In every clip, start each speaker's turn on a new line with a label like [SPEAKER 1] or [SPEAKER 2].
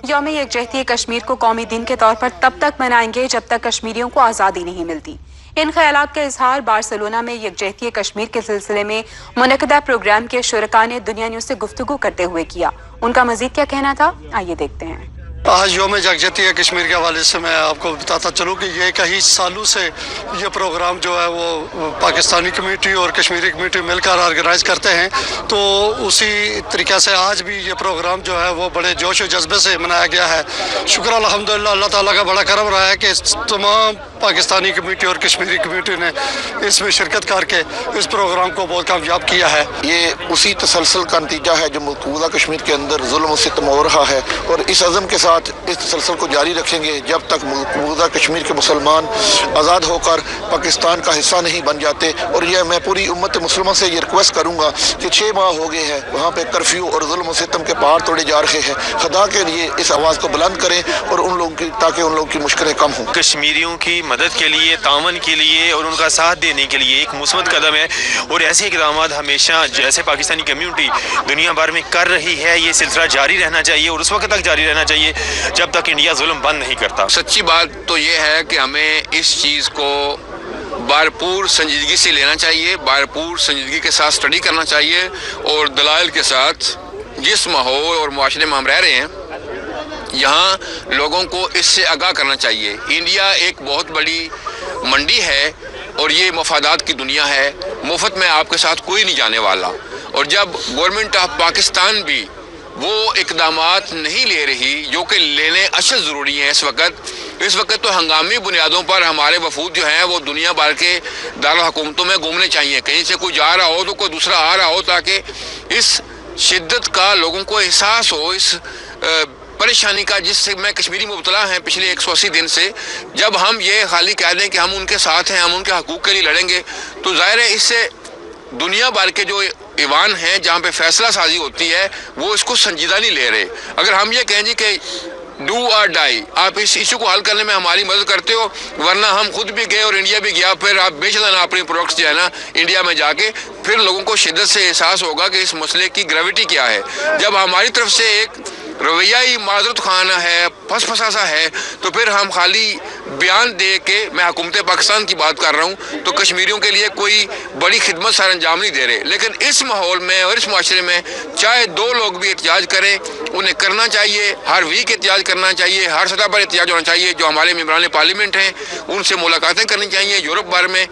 [SPEAKER 1] یوم یکجہتی کشمیر کو قومی دن کے طور پر تب تک منائیں گے جب تک کشمیریوں کو آزادی نہیں ملتی۔ ان خیالات کا اظہار بارسلونا میں یکجہتی کشمیر کے سلسلے میں منعقدہ پروگرام کے شرکاء نے دنیا نیوز سے گفتگو کرتے ہوئے کیا۔ ان کا مزید کیا کہنا تھا، آئیے دیکھتے ہیں۔
[SPEAKER 2] آج یوم یکجہتی کشمیر کے حوالے سے میں آپ کو بتاتا چلوں کہ یہ کئی سالوں سے یہ پروگرام جو ہے وہ پاکستانی کمیونٹی اور کشمیری کمیونٹی مل کر آرگنائز کرتے ہیں، تو اسی طریقے سے آج بھی یہ پروگرام جو ہے وہ بڑے جوش و جذبے سے منایا گیا ہے۔ شکر الحمدللہ اللہ تعالیٰ کا بڑا کرم رہا ہے کہ تمام پاکستانی کمیونٹی اور کشمیری کمیونٹی نے اس میں شرکت کر کے اس پروگرام کو بہت کامیاب کیا ہے۔
[SPEAKER 3] یہ اسی تسلسل کا نتیجہ ہے جو مقبوضہ کشمیر کے اندر ظلم و ستم ہو رہا ہے، اور اس عزم کے ساتھ اس تسلسل کو جاری رکھیں گے جب تک مقبوضہ کشمیر کے مسلمان آزاد ہو کر پاکستان کا حصہ نہیں بن جاتے۔ اور یہ میں پوری امت مسلمہ سے یہ ریکویسٹ کروں گا کہ 6 ماہ ہو گئے ہیں وہاں پہ کرفیو اور ظلم و ستم کے پہاڑ توڑے جا رہے ہیں، خدا کے لیے اس آواز کو بلند کریں اور ان لوگوں کی تاکہ ان لوگوں کی مشکلیں کم ہوں۔
[SPEAKER 4] کشمیریوں کی مدد کے لیے، تعاون کے لیے اور ان کا ساتھ دینے کے لیے ایک مثبت قدم ہے، اور ایسے اقدامات ہمیشہ جیسے پاکستانی کمیونٹی دنیا بھر میں کر رہی ہے، یہ سلسلہ جاری رہنا چاہیے اور اس وقت تک جاری رہنا چاہیے جب تک انڈیا ظلم بند نہیں کرتا۔
[SPEAKER 5] سچی بات تو یہ ہے کہ ہمیں اس چیز کو بھرپور سنجیدگی سے لینا چاہیے، بھرپور سنجیدگی کے ساتھ سٹڈی کرنا چاہیے، اور دلائل کے ساتھ جس ماحول اور معاشرے میں ہم رہ رہے ہیں یہاں لوگوں کو اس سے آگاہ کرنا چاہیے۔ انڈیا ایک بہت بڑی منڈی ہے اور یہ مفادات کی دنیا ہے، مفت میں آپ کے ساتھ کوئی نہیں جانے والا، اور جب گورنمنٹ آف پاکستان بھی وہ اقدامات نہیں لے رہی جو کہ لینے اشد ضروری ہیں اس وقت تو ہنگامی بنیادوں پر ہمارے وفود جو ہیں وہ دنیا بھر کے دارالحکومتوں میں گھومنے چاہیے، کہیں سے کوئی جا رہا ہو تو کوئی دوسرا آ رہا ہو، تاکہ اس شدت کا لوگوں کو احساس ہو، اس پریشانی کا جس سے میں کشمیری مبتلا ہیں پچھلے 180 دن سے۔ جب ہم یہ خالی کہہ دیں کہ ہم ان کے ساتھ ہیں، ہم ان کے حقوق کے لیے لڑیں گے، تو ظاہر ہے اس سے دنیا بھر کے جو ایوان ہیں جہاں پہ فیصلہ سازی ہوتی ہے وہ اس کو سنجیدہ نہیں لے رہے۔ اگر ہم یہ کہیں جی کہ ڈو اور ڈائی، آپ اس ایشو کو حل کرنے میں ہماری مدد کرتے ہو، ورنہ ہم خود بھی گئے اور انڈیا بھی گیا، پھر آپ بیچ دینا اپنی پروڈکٹس جو ہے نا انڈیا میں جا کے، پھر لوگوں کو شدت سے احساس ہوگا کہ اس مسئلے کی گریوٹی کیا ہے۔ جب ہماری طرف سے ایک رویہ ہی معذرت خانہ ہے، پھسا سا ہے، تو پھر ہم خالی بیان دے کے، میں حکومت پاکستان کی بات کر رہا ہوں، تو کشمیریوں کے لیے کوئی بڑی خدمت سر انجام نہیں دے رہے۔ لیکن اس ماحول میں اور اس معاشرے میں چاہے 2 لوگ بھی احتجاج کریں، انہیں کرنا چاہیے، ہر ویک احتجاج کرنا چاہیے، ہر سطح پر احتجاج ہونا چاہیے۔ جو ہمارے ممبران پارلیمنٹ ہیں ان سے ملاقاتیں کرنی چاہیے، یورپ بھر میں،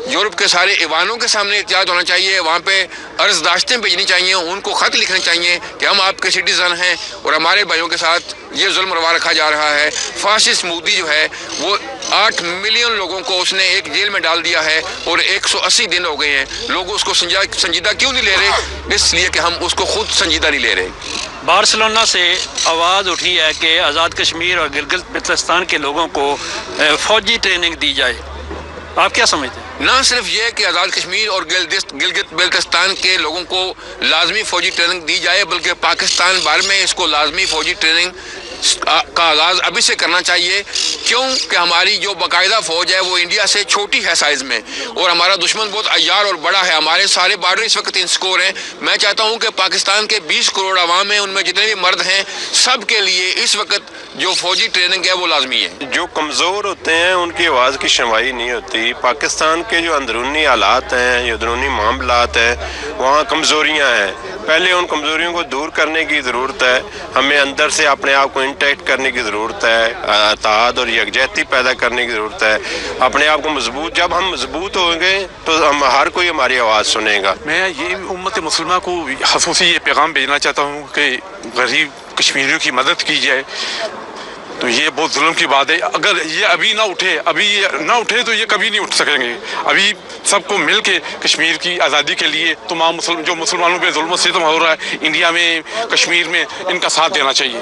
[SPEAKER 5] یورپ کے سارے ایوانوں کے سامنے احتجاج ہونا چاہیے، وہاں پہ عرض داشتیں بھیجنی چاہیے، ان کو خط لکھنے چاہیے کہ ہم آپ کے سٹیزن ہیں اور ہمارے بھائیوں کے ساتھ یہ ظلم روا رکھا جا رہا ہے۔ فاسسٹ مودی جو ہے وہ 8 ملین لوگوں کو اس نے ایک جیل میں ڈال دیا ہے اور 180 دن ہو گئے ہیں، لوگ اس کو سنجیدہ کیوں نہیں لے رہے؟ اس لیے کہ ہم اس کو خود سنجیدہ نہیں لے رہے۔
[SPEAKER 6] بارسلونا سے آواز اٹھی ہے کہ آزاد کشمیر اور گلگت بلتستان کے لوگوں کو فوجی ٹریننگ دی جائے، آپ کیا سمجھتے ہیں؟
[SPEAKER 5] نہ صرف یہ کہ آزاد کشمیر اور گلگت بلتستان کے لوگوں کو لازمی فوجی ٹریننگ دی جائے، بلکہ پاکستان بھر میں اس کو لازمی فوجی ٹریننگ کا آغاز ابھی سے کرنا چاہیے، کیوں کہ ہماری جو باقاعدہ فوج ہے وہ انڈیا سے چھوٹی ہے سائز میں، اور ہمارا دشمن بہت عیار اور بڑا ہے، ہمارے سارے بارڈر اس وقت انسکور ہیں۔ میں چاہتا ہوں کہ پاکستان کے 20 کروڑ عوام ہیں، ان میں جتنے بھی مرد ہیں سب کے لیے اس وقت جو فوجی ٹریننگ ہے وہ لازمی ہے۔
[SPEAKER 4] جو کمزور ہوتے ہیں ان کی آواز کی شنوائی نہیں ہوتی۔ پاکستان کے جو اندرونی حالات ہیں، جو اندرونی معاملات ہیں، وہاں کمزوریاں ہیں، پہلے ان کمزوریوں کو دور کرنے کی ضرورت ہے۔ ہمیں اندر سے اپنے آپ کو انٹیکٹ کرنے کی ضرورت ہے، اتحاد اور یکجہتی پیدا کرنے کی ضرورت ہے، اپنے آپ کو مضبوط، جب ہم مضبوط ہوں گے تو ہم ہر کوئی ہماری آواز سنے گا۔
[SPEAKER 7] میں یہ امت مسلمہ کو خصوصی یہ پیغام بھیجنا چاہتا ہوں کہ غریب کشمیریوں کی مدد کی جائے، تو یہ بہت ظلم کی بات ہے۔ اگر یہ ابھی نہ اٹھے تو یہ کبھی نہیں اٹھ سکیں گے۔ ابھی سب کو مل کے کشمیر کی آزادی کے لیے تمام جو مسلمانوں پہ ظلم و ستم ہو رہا ہے انڈیا میں، کشمیر میں، ان کا ساتھ دینا چاہیے۔